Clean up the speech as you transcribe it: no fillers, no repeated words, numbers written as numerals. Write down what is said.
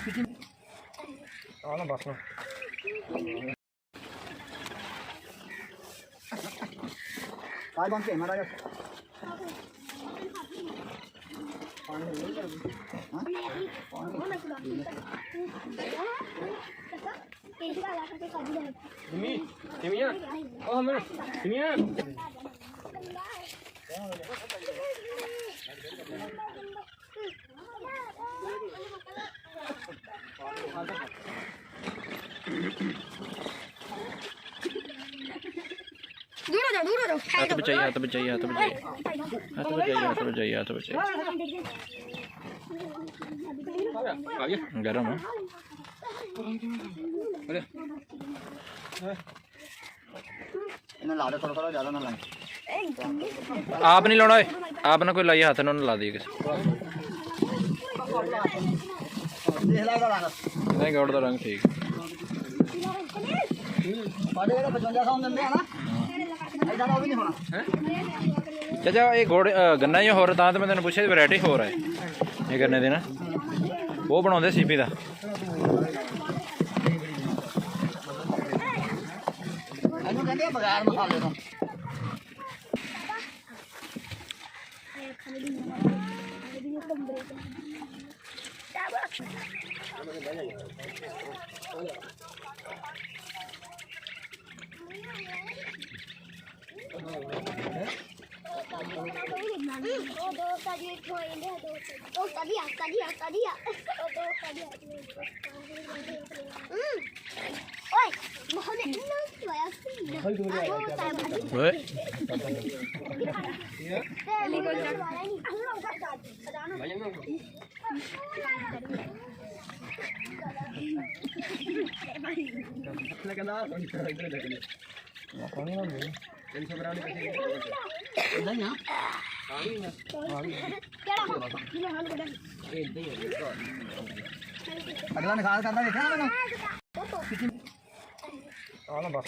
ਆ ਨਾ ਬਸ काय बंद के मारा दूर हो जाओ हाथ बचाइए हाथ बचाइए हाथ बचाइए हाथ बचाइए हाथ बचाइए हाथ बचाइए गरम है ला दे थोड़ा थोड़ा ज्यादा ना लाए आप नहीं लाना है आप ना कोई लाइए हाथ ना ला दिए किसी नहीं गौड़ का रंग ठीक चाचा ये घोड़े गन्ना ही होर तां तो मैं तेन पूछे वैरायटी होर है ये गन्ने दी ना वो बनाते सीपी का बगैर मसाले तो अगला निकाल करना देखा ना आ ना बस